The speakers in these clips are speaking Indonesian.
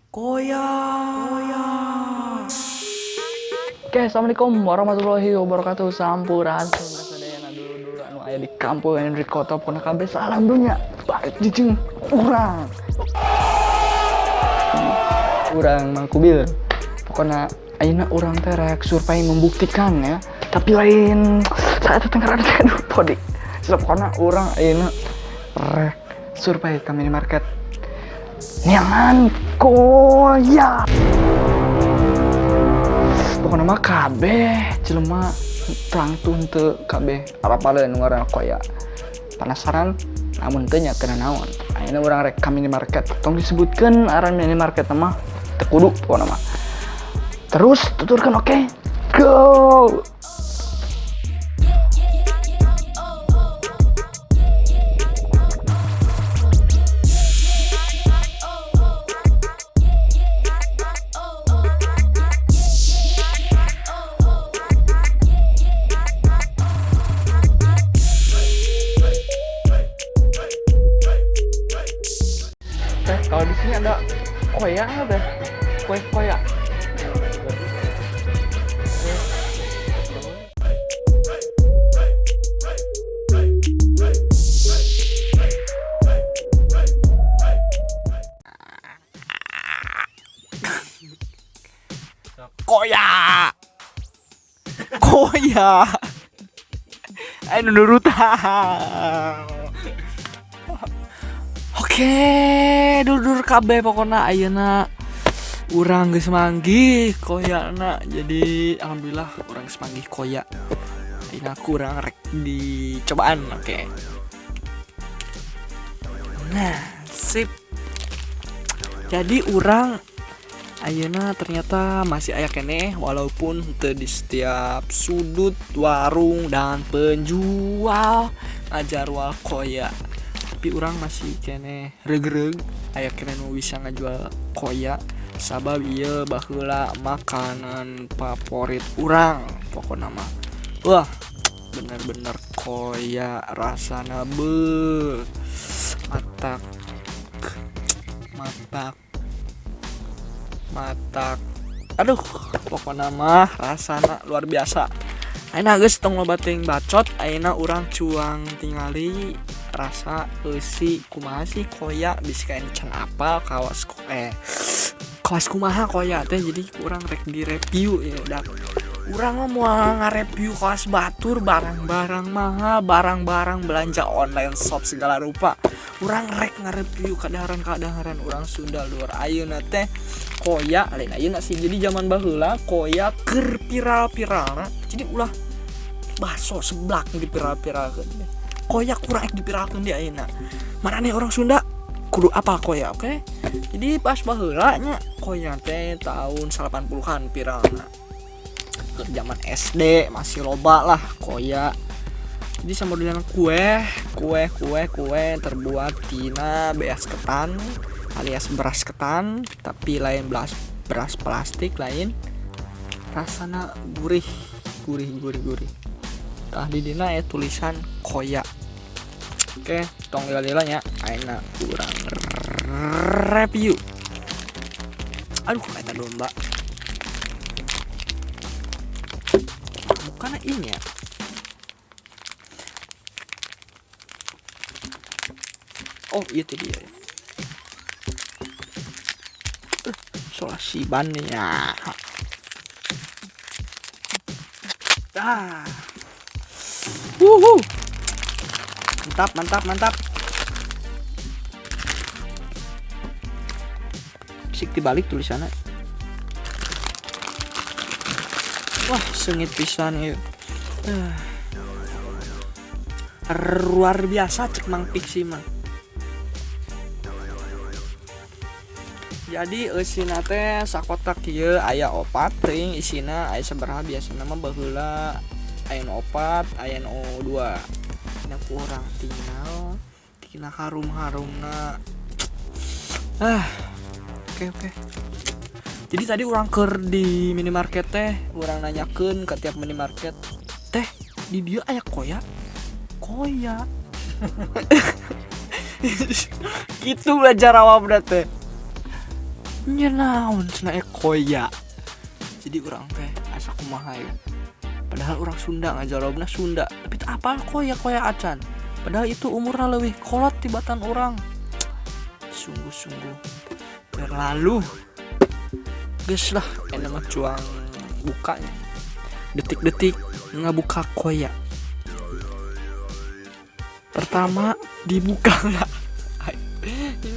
Koya. Oke, assalamualaikum warahmatullahi wabarakatuh. Sampuran sadayana dulu anu aya di kampung Henry Kota pun kabeh salam dunya. Balik jeung urang Mangkubil. Pokona ayeuna urang teh rek survei membuktikan ya. Tapi lain saat tenggeran aduh podi. Pokona urang ayeuna rek survei ke minimarket. Nyaman koya. Pokoknya mah kabeh jelema tangtun teu kabeh arapaleun ngaranna koya. Penasaran namun teu nya kena naon. Ayeuna urang rek ka minimarket. Tong disebutkeun aran minimarket mah teu kudu pokona mah. Terus tuturkeun oke. Go. Kalau di sini ada koya ada kue koya. Koya. Koya. Ayo nurut. Oke, dur kabeh pokona ayeuna urang geus manggih koyana. Jadi alhamdulillah urang geus manggih koya. Ayeuna kurang rek dicobaan. Oke. Nah, sip. Jadi urang ayeuna ternyata masih aya keneh walaupun teu di setiap sudut warung dan penjual ngajarwal koya. Tapi orang masih kene regreg aya kene nu bisa ngajual koya sabab ieu baheula makanan favorit urang pokona mah. Wah, bener-bener koya rasana beuh. Matak. Aduh, pokona mah rasana luar biasa. Ayeuna geus tong loba teuing bacot, ayeuna urang cuang tingali rasa eusi kumaha sih koya bisa kayak can apal kawas kumaha koya teh. Jadi urang rek di review ya udah. Urang mah moal ngareview kawas batur barang-barang mahal, barang-barang belanja online shop segala rupa. Urang rek ngareview kadaharan urang Sunda luar ayeuna teh koya lain ayeuna sih. Jadi zaman baheula koya keur viral-viralna. Jadi ulah bakso seblak diviral-viralkeun. Koya kurang dipiralkeun di ayeuna. Manane orang Sunda kudu apal koya, oke? Jadi pas baheula nya koya teh tahun 80-an viralna. Ke zaman SD masih loba lah koya. Jadi sama dengan kue terbuat tina beas ketan alias beras ketan, tapi lain beras plastik lain. Rasana gurih. Tah di dina tulisan koya. Oke, tong lila nya ayeuna urang review. Aduh, eta domba. Bukan ini ya. Oh, itu dia. Solasi ban ya. Mantap. Sik dibalik tulisannya. Wah, sengit pisan ya. Luar biasa cek Mang Piksi mah. Jadi eusina teh sakotak ieu aya 4 teuing isina aya sabaraha biasana mah baheula aya nu 4 aya nu 2. Dina kurang tinggal tina harum-harumna. Oke. Jadi tadi urang keur di minimarket teh urang nanyakeun ke tiap minimarket, "Teh, di dieu aya koya?" "Koya." Gitu lah jawabna teh. nya naon cenah koya. Jadi orang teh asa kumaha ya. Padahal orang Sunda ngajarobna Sunda, tapi teu apal koya acan. Padahal itu umurnya lebih kolot tibatan orang. Sungguh-sungguh terlalu. Geus lah, enak mah cuang bukanya. Detik-detik ngabuka koya. Pertama dibuka lah.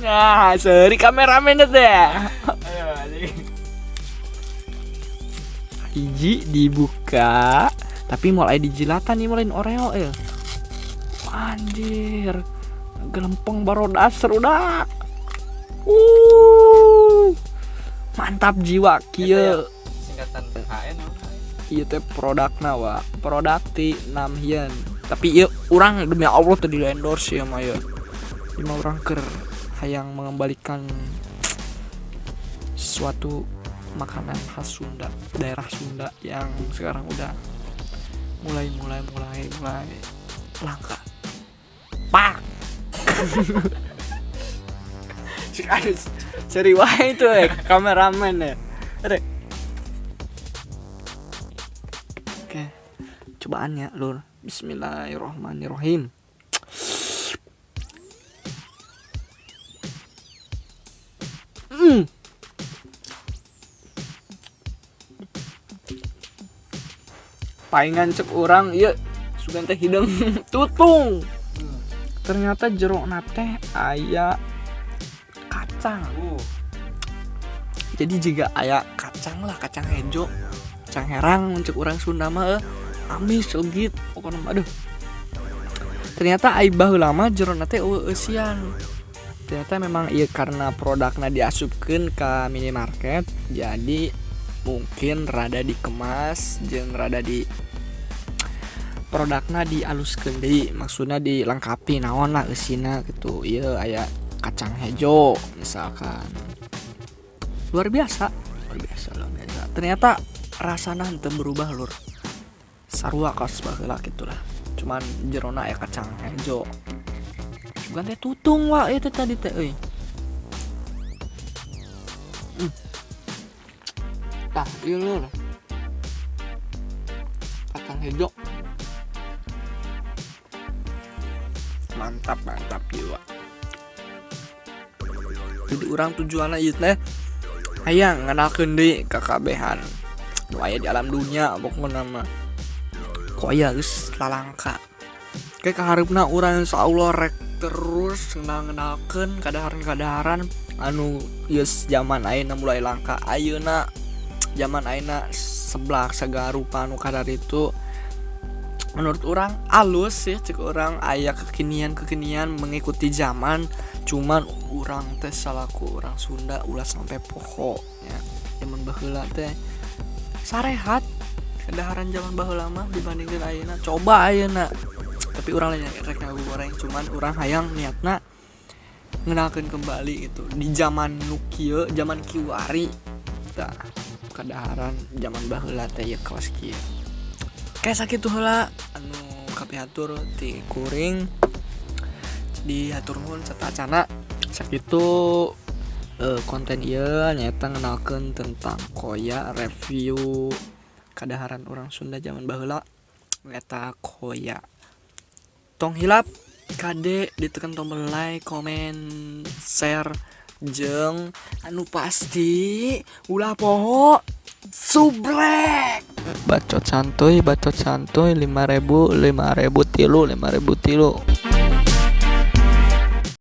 Nah, seri kameramen teh. Hiji dibuka, tapi mulai dijilatan nih mulai Oreo ya. Anjir, gelempeng barodas serudak. Mantap jiwa kieu. Singkatan HN. Ieu teh produkna wa, produk ti Namhyeon. Tapi ieu urang demi Allah teu di endorse ya mah ya. Lima orang keur hayang mengembalikan suatu makanan khas Sunda, daerah Sunda yang sekarang udah mulai langka. Pak. Cari wae itu kameramen ya. Oke. Cobaannya lur. Bismillahirrahmanirrahim. Paingan cek orang ieu sugan teh hidung tutung. Ternyata jero teh aya kacang. Jadi juga aya kacang lah, kacang hejo, kacang herang cek orang Sunda mah amis legit pokona aduh. Ternyata ai baheula mah jero teh eueusian. Ternyata memang ieu karena produkna diasupkeun ka minimarket jadi mungkin rada dikemas jeung rada di produkna dialuskeun deui, maksudna dilengkapi naon lah eusina gitu. Ieu aya kacang hejo misalkan. Luar biasa. Ternyata rasana henteu berubah lur. Sarua kaos baheula gitulah. Cuman jerona aya kacang hejo. Bukan teh tutung wa ieu teh tadi teh euy. Tah, ieu lur. Kacang hejo. Mantap jiwa. Jadi orang tujuanna ieu teh hayang ngenalkeun deui ka kabehan nu aya di alam dunia pokona mah. Koya geus lalangka. Kayak kaharepna urang insyaallah rek terus ngenalkeun kadaharan-kadaharan anu geus zaman ayeuna mulai langka. Ayeuna zaman ayeuna seblak sagarupa anu kadar itu menurut orang alus ya, cek orang aya kekinian mengikuti zaman. Cuman orang teh salaku orang Sunda ulah sampai pokoknya zaman baheula teh sarehat kedaharan zaman baheula mah dibandingkeun ayeuna. Coba ayeuna tapi orang lain rek ngagu goreng, cuman orang hayang niatna ngenalkeun kembali itu di zaman nu kieu, zaman kiwari tah kedaharan zaman baheula teh ya kawas kieu. Kayak sakitu heula anu kapihatur ti kuring. Jadi hatur nuhun satacana sakitu konten ieu nyaeta ngenalkeun tentang koya, review kadaharan orang Sunda zaman baheula eta koya. Tong hilap kade ditekan tombol like, comment, share jeung anu pasti ulah poho subrek. Bacot santuy 5.000 tilu